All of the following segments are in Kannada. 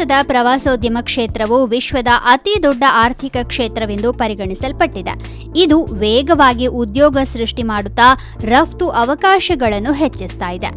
ಭಾರತದ ಪ್ರವಾಸೋದ್ಯಮ ಕ್ಷೇತ್ರವು ವಿಶ್ವದ ಅತಿ ದೊಡ್ಡ ಆರ್ಥಿಕ ಕ್ಷೇತ್ರವೆಂದು ಪರಿಗಣಿಸಲ್ಪಟ್ಟಿದೆ. ಇದು ವೇಗವಾಗಿ ಉದ್ಯೋಗ ಸೃಷ್ಟಿ ಮಾಡುತ್ತಾ ರಫ್ತು ಅವಕಾಶಗಳನ್ನು ಹೆಚ್ಚಿಸ್ತಾ ಇದೆ.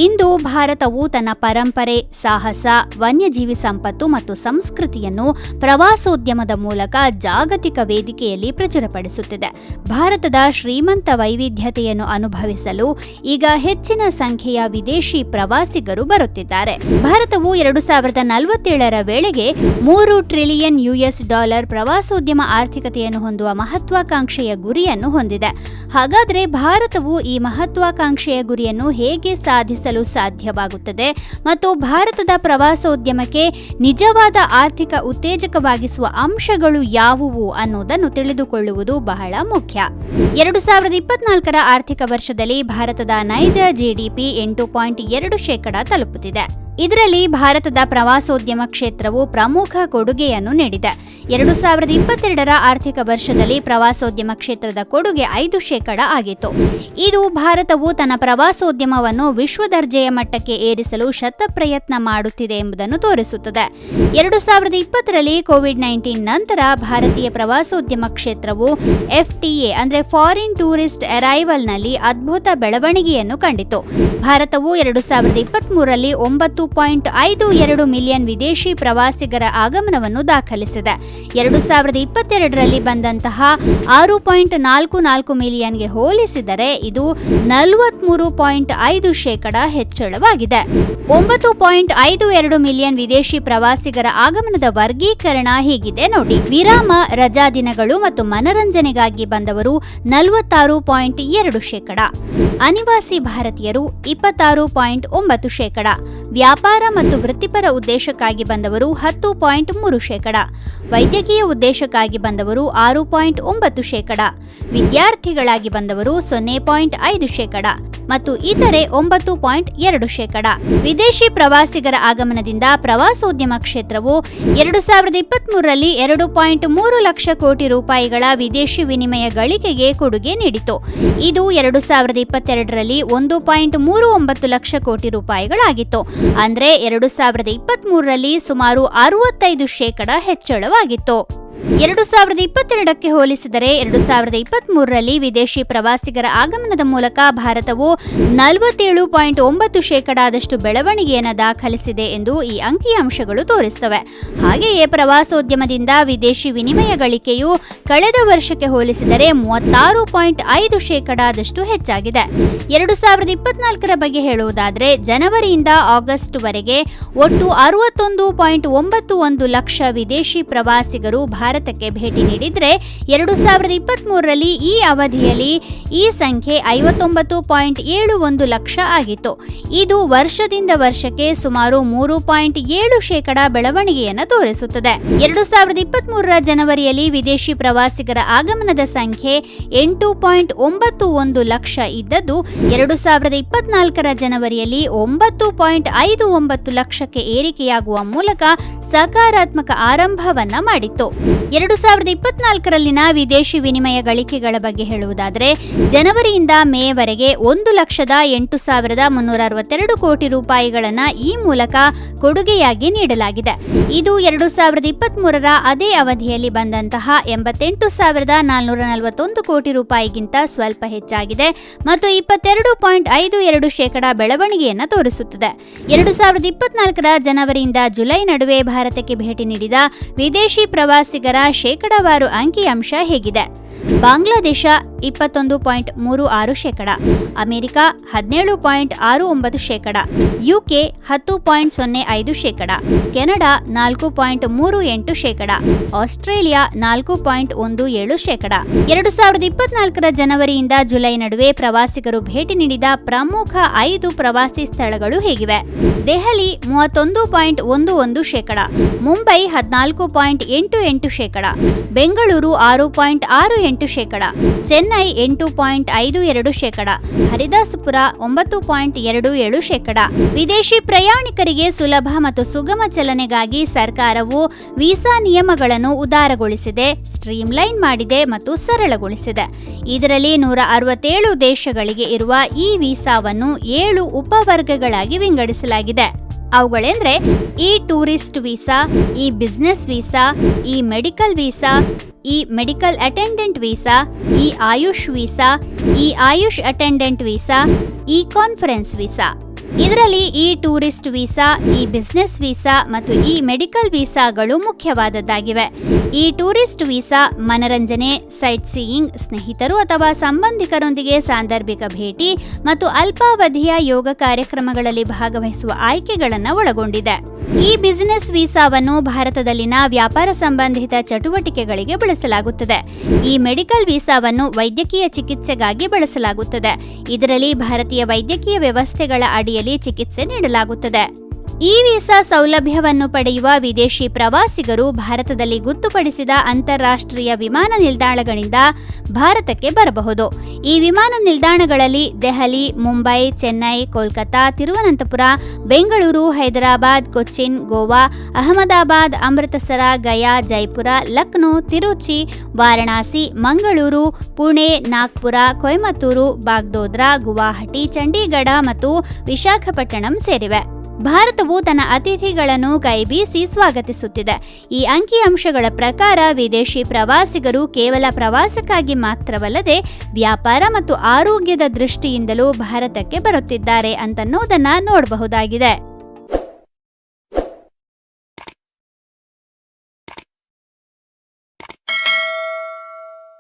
ಇಂದು ಭಾರತವು ತನ್ನ ಪರಂಪರೆ, ಸಾಹಸ, ವನ್ಯಜೀವಿ ಸಂಪತ್ತು ಮತ್ತು ಸಂಸ್ಕೃತಿಯನ್ನು ಪ್ರವಾಸೋದ್ಯಮದ ಮೂಲಕ ಜಾಗತಿಕ ವೇದಿಕೆಯಲ್ಲಿ ಪ್ರಚುರಪಡಿಸುತ್ತಿದೆ. ಭಾರತದ ಶ್ರೀಮಂತ ವೈವಿಧ್ಯತೆಯನ್ನು ಅನುಭವಿಸಲು ಈಗ ಹೆಚ್ಚಿನ ಸಂಖ್ಯೆಯ ವಿದೇಶಿ ಪ್ರವಾಸಿಗರು ಬರುತ್ತಿದ್ದಾರೆ. ಭಾರತವು 2047ರ ವೇಳೆಗೆ $3 ಟ್ರಿಲಿಯನ್ ಪ್ರವಾಸೋದ್ಯಮ ಆರ್ಥಿಕತೆಯನ್ನು ಹೊಂದುವ ಮಹತ್ವಾಕಾಂಕ್ಷೆಯ ಗುರಿಯನ್ನು ಹೊಂದಿದೆ. ಹಾಗಾದರೆ ಭಾರತವು ಈ ಮಹತ್ವಾಕಾಂಕ್ಷೆಯ ಗುರಿಯನ್ನು ಹೇಗೆ ಸಾಧಿಸಲು ಸಾಧ್ಯವಾಗುತ್ತದೆ ಮತ್ತು ಭಾರತದ ಪ್ರವಾಸೋದ್ಯಮಕ್ಕೆ ನಿಜವಾದ ಆರ್ಥಿಕ ಉತ್ತೇಜಕವಾಗಿಸುವ ಅಂಶಗಳು ಯಾವುವು ಅನ್ನೋದನ್ನು ತಿಳಿದುಕೊಳ್ಳುವುದು ಬಹಳ ಮುಖ್ಯ. 2024ರ ಆರ್ಥಿಕ ವರ್ಷದಲ್ಲಿ ಭಾರತದ ನೈಜ ಜಿಡಿಪಿ 8.2% ತಲುಪುತ್ತಿದೆ. ಇದರಲ್ಲಿ ಭಾರತದ ಪ್ರವಾಸೋದ್ಯಮ ಕ್ಷೇತ್ರವು ಪ್ರಮುಖ ಕೊಡುಗೆಯನ್ನು ನೀಡಿದೆ. 2022ರ ಆರ್ಥಿಕ ವರ್ಷದಲ್ಲಿ ಪ್ರವಾಸೋದ್ಯಮ ಕ್ಷೇತ್ರದ ಕೊಡುಗೆ 5% ಆಗಿತ್ತು. ಇದು ಭಾರತವು ತನ್ನ ಪ್ರವಾಸೋದ್ಯಮವನ್ನು ವಿಶ್ವದರ್ಜೆಯ ಮಟ್ಟಕ್ಕೆ ಏರಿಸಲು ಶತಪ್ರಯತ್ನ ಮಾಡುತ್ತಿದೆ ಎಂಬುದನ್ನು ತೋರಿಸುತ್ತದೆ. 2020ರಲ್ಲಿ ಕೋವಿಡ್-19 ನಂತರ ಭಾರತೀಯ ಪ್ರವಾಸೋದ್ಯಮ ಕ್ಷೇತ್ರವು FTA ಅಂದರೆ ಫಾರಿನ್ ಟೂರಿಸ್ಟ್ ಅರೈವಲ್ನಲ್ಲಿ ಅದ್ಭುತ ಬೆಳವಣಿಗೆಯನ್ನು ಕಂಡಿತು. ಭಾರತವು 2023ರಲ್ಲಿ 9.52 ಮಿಲಿಯನ್ ವಿದೇಶಿ ಪ್ರವಾಸಿಗರ ಆಗಮನವನ್ನು ದಾಖಲಿಸಿದೆ. 2022ರಲ್ಲಿ ಬಂದಂತಹ 6.44 ಮಿಲಿಯನ್ಗೆ ಹೋಲಿಸಿದರೆ ಇದು 43.5% ಹೆಚ್ಚಳವಾಗಿದೆ. 9.52 ಮಿಲಿಯನ್ ವಿದೇಶಿ ಪ್ರವಾಸಿಗರ ಆಗಮನದ ವರ್ಗೀಕರಣ ಹೀಗಿದೆ ನೋಡಿ. ವಿರಾಮ, ರಜಾ ದಿನಗಳು ಮತ್ತು ಮನರಂಜನೆಗಾಗಿ ಬಂದವರು 46.2%, ಅನಿವಾಸಿ ಭಾರತೀಯರು 26.9%, ವ್ಯಾಪಾರ ಮತ್ತು ವೃತ್ತಿಪರ ಉದ್ದೇಶಕ್ಕಾಗಿ ಬಂದವರು 10.3%, ವೈದ್ಯಕೀಯ ಉದ್ದೇಶಕ್ಕಾಗಿ ಬಂದವರು 6.9%, ವಿದ್ಯಾರ್ಥಿಗಳಾಗಿ ಬಂದವರು 0.5% ಮತ್ತು ಇತರೆ 9.2%. ವಿದೇಶಿ ಪ್ರವಾಸಿಗರ ಆಗಮನದಿಂದ ಪ್ರವಾಸೋದ್ಯಮ ಕ್ಷೇತ್ರವು 2023ರಲ್ಲಿ 2.3 ಲಕ್ಷ ಕೋಟಿ ರೂಪಾಯಿಗಳ ವಿದೇಶಿ ವಿನಿಮಯ ಗಳಿಕೆಗೆ ಕೊಡುಗೆ ನೀಡಿತು. ಇದು 2022ರಲ್ಲಿ 1.39 ಲಕ್ಷ ಕೋಟಿ ರೂಪಾಯಿಗಳಾಗಿತ್ತು. ಅಂದರೆ 2023ರಲ್ಲಿ ಸುಮಾರು 65% ಹೆಚ್ಚಳವಾಗಿತ್ತು. 2022ಕ್ಕೆ ಹೋಲಿಸಿದರೆ 2023ರಲ್ಲಿ ವಿದೇಶಿ ಪ್ರವಾಸಿಗರ ಆಗಮನದ ಮೂಲಕ ಭಾರತವು 47.9% ಬೆಳವಣಿಗೆಯನ್ನು ದಾಖಲಿಸಿದೆ ಎಂದು ಈ ಅಂಕಿಅಂಶಗಳು ತೋರಿಸುತ್ತವೆ. ಹಾಗೆಯೇ ಪ್ರವಾಸೋದ್ಯಮದಿಂದ ವಿದೇಶಿ ವಿನಿಮಯ ಗಳಿಕೆಯು ಕಳೆದ ವರ್ಷಕ್ಕೆ ಹೋಲಿಸಿದರೆ 36.5% ಹೆಚ್ಚಾಗಿದೆ. 2024ರ ಬಗ್ಗೆ ಹೇಳುವುದಾದರೆ ಜನವರಿಯಿಂದ ಆಗಸ್ಟ್ ವರೆಗೆ ಒಟ್ಟು 61.91 ಲಕ್ಷ ವಿದೇಶಿ ಪ್ರವಾಸಿಗರು ಭಾರತಕ್ಕೆ ಭೇಟಿ ನೀಡಿದರೆ 2023ರಲ್ಲಿ ಈ ಅವಧಿಯಲ್ಲಿ ಈ ಸಂಖ್ಯೆ 59.71 ಲಕ್ಷ ಆಗಿತ್ತು. ಇದು ವರ್ಷದಿಂದ ವರ್ಷಕ್ಕೆ ಸುಮಾರು 3.7% ಬೆಳವಣಿಗೆಯನ್ನು ತೋರಿಸುತ್ತದೆ. 2023ರ ಜನವರಿಯಲ್ಲಿ ವಿದೇಶಿ ಪ್ರವಾಸಿಗರ ಆಗಮನದ ಸಂಖ್ಯೆ 8.91 ಲಕ್ಷ ಇದ್ದದ್ದು 2024ರ ಜನವರಿಯಲ್ಲಿ 9.59 ಲಕ್ಷಕ್ಕೆ ಏರಿಕೆಯಾಗುವ ಮೂಲಕ ಸಕಾರಾತ್ಮಕ ಆರಂಭವನ್ನ ಮಾಡಿತ್ತು. 2024ರಲ್ಲಿನ ವಿದೇಶಿ ವಿನಿಮಯ ಗಳಿಕೆಗಳ ಬಗ್ಗೆ ಹೇಳುವುದಾದರೆ ಜನವರಿಯಿಂದ ಮೇವರೆಗೆ 1,08,362 ಕೋಟಿ ರೂಪಾಯಿಗಳನ್ನು ಈ ಮೂಲಕ ಕೊಡುಗೆಯಾಗಿ ನೀಡಲಾಗಿದೆ. ಇದು 2023ರ ಅದೇ ಅವಧಿಯಲ್ಲಿ ಬಂದಂತಹ 88,441 ಕೋಟಿ ರೂಪಾಯಿಗಿಂತ ಸ್ವಲ್ಪ ಹೆಚ್ಚಾಗಿದೆ ಮತ್ತು 22.52% ಬೆಳವಣಿಗೆಯನ್ನು ತೋರಿಸುತ್ತದೆ. 2024ರ ಜನವರಿಯಿಂದ ಜುಲೈ ನಡುವೆ ಭಾರತಕ್ಕೆ ಭೇಟಿ ನೀಡಿದ ವಿದೇಶಿ ಪ್ರವಾಸಿಗರ ಶೇಕಡಾವಾರು ಅಂಕಿಅಂಶ ಹೇಗಿದೆ. Bangladesh 21.36%, America 17.69%, UK 10.05%, Canada 4.38%, Australia 4.17%. 2024ರ ಜನವರಿಯಿಂದ ಜುಲೈ ನಡುವೆ ಪ್ರವಾಸಿಗರು ಭೇಟಿ ನೀಡಿದ ಪ್ರಮುಖ 5 ಪ್ರವಾಸಿ ಸ್ಥಳಗಳು ಹೇಗಿವೆ. ದೆಹಲಿ 31.11%, ಮುಂಬೈ 14.88%, ಬೆಂಗಳೂರು 6.68%, ಚೆನ್ನೈ 8.52%, ಹರಿದಾಸಪುರ 9.27%. ವಿದೇಶಿ ಪ್ರಯಾಣಿಕರಿಗೆ ಸುಲಭ ಮತ್ತು ಸುಗಮ ಚಲನೆಗಾಗಿ ಸರ್ಕಾರವು ವೀಸಾ ನಿಯಮಗಳನ್ನು ಉದಾರಗೊಳಿಸಿದೆ, ಸ್ಟ್ರೀಮ್ಲೈನ್ ಮಾಡಿದೆ ಮತ್ತು ಸರಳಗೊಳಿಸಿದೆ. ಇದರಲ್ಲಿ 167 ದೇಶಗಳಿಗೆ ಇರುವ ಈ ವೀಸಾವನ್ನು 7 ಉಪವರ್ಗಗಳಾಗಿ ವಿಂಗಡಿಸಲಾಗಿದೆ. ಅವುಗಳೆಂದರೆ ಈ ಟೂರಿಸ್ಟ್ ವೀಸಾ, ಈ ಬಿಸ್ನೆಸ್ ವೀಸಾ, ಈ ಮೆಡಿಕಲ್ ವೀಸಾ, ಈ ಮೆಡಿಕಲ್ ಅಟೆಂಡೆಂಟ್ ವೀಸಾ, ಈ ಆಯುಷ್ ವೀಸಾ, ಈ ಆಯುಷ್ ಅಟೆಂಡೆಂಟ್ ವೀಸಾ, ಈ ಕಾನ್ಫರೆನ್ಸ್ ವೀಸಾ. ಇದರಲ್ಲಿ ಈ ಟೂರಿಸ್ಟ್ ವೀಸಾ, ಈ ಬಿಸ್ನೆಸ್ ವೀಸಾ ಮತ್ತು ಈ ಮೆಡಿಕಲ್ ವೀಸಾಗಳು ಮುಖ್ಯವಾದದ್ದಾಗಿವೆ. ಈ ಟೂರಿಸ್ಟ್ ವೀಸಾ ಮನರಂಜನೆ, ಸೈಟ್ ಸೀಯಿಂಗ್, ಸ್ನೇಹಿತರು ಅಥವಾ ಸಂಬಂಧಿಕರೊಂದಿಗೆ ಸಾಂದರ್ಭಿಕ ಭೇಟಿ ಮತ್ತು ಅಲ್ಪಾವಧಿಯ ಯೋಗ ಕಾರ್ಯಕ್ರಮಗಳಲ್ಲಿ ಭಾಗವಹಿಸುವ ಆಯ್ಕೆಗಳನ್ನು ಒಳಗೊಂಡಿದೆ. ಈ ಬಿಸಿನೆಸ್ ವೀಸಾವನ್ನು ಭಾರತದಲ್ಲಿನ ವ್ಯಾಪಾರ ಸಂಬಂಧಿತ ಚಟುವಟಿಕೆಗಳಿಗೆ ಬಳಸಲಾಗುತ್ತದೆ. ಈ ಮೆಡಿಕಲ್ ವೀಸಾವನ್ನು ವೈದ್ಯಕೀಯ ಚಿಕಿತ್ಸೆಗಾಗಿ ಬಳಸಲಾಗುತ್ತದೆ. ಇದರಲ್ಲಿ ಭಾರತೀಯ ವೈದ್ಯಕೀಯ ವ್ಯವಸ್ಥೆಗಳ ಅಡಿಯಲ್ಲಿ ಚಿಕಿತ್ಸೆ ನೀಡಲಾಗುತ್ತದೆ. ಈ ವೀಸಾ ಸೌಲಭ್ಯವನ್ನು ಪಡೆಯುವ ವಿದೇಶಿ ಪ್ರವಾಸಿಗರು ಭಾರತದಲ್ಲಿ ಗೊತ್ತುಪಡಿಸಿದ ಅಂತಾರಾಷ್ಟ್ರೀಯ ವಿಮಾನ ನಿಲ್ದಾಣಗಳಿಂದ ಭಾರತಕ್ಕೆ ಬರಬಹುದು. ಈ ವಿಮಾನ ನಿಲ್ದಾಣಗಳಲ್ಲಿ ದೆಹಲಿ, ಮುಂಬೈ, ಚೆನ್ನೈ, ಕೋಲ್ಕತಾ, ತಿರುವನಂತಪುರ, ಬೆಂಗಳೂರು, ಹೈದರಾಬಾದ್, ಕೊಚ್ಚಿನ್, ಗೋವಾ, ಅಹಮದಾಬಾದ್, ಅಮೃತಸರ, ಗಯಾ, ಜೈಪುರ, ಲಕ್ನೋ, ತಿರುಚಿ, ವಾರಣಾಸಿ, ಮಂಗಳೂರು, ಪುಣೆ, ನಾಗ್ಪುರ, ಕೊಯಮತ್ತೂರು, ಬಾಗ್ದೋದ್ರಾ, ಗುವಾಹಟಿ, ಚಂಡೀಗಢ ಮತ್ತು ವಿಶಾಖಪಟ್ಟಣಂ ಸೇರಿವೆ. ಭಾರತವು ತನ್ನ ಅತಿಥಿಗಳನ್ನು ಕೈಬೀಸಿ ಸ್ವಾಗತಿಸುತ್ತಿದೆ. ಈ ಅಂಕಿಅಂಶಗಳ ಪ್ರಕಾರ ವಿದೇಶಿ ಪ್ರವಾಸಿಗರು ಕೇವಲ ಪ್ರವಾಸಕ್ಕಾಗಿ ಮಾತ್ರವಲ್ಲದೆ ವ್ಯಾಪಾರ ಮತ್ತು ಆರೋಗ್ಯದ ದೃಷ್ಟಿಯಿಂದಲೂ ಭಾರತಕ್ಕೆ ಬರುತ್ತಿದ್ದಾರೆ ಅಂತನ್ನೋದನ್ನ ನೋಡಬಹುದಾಗಿದೆ.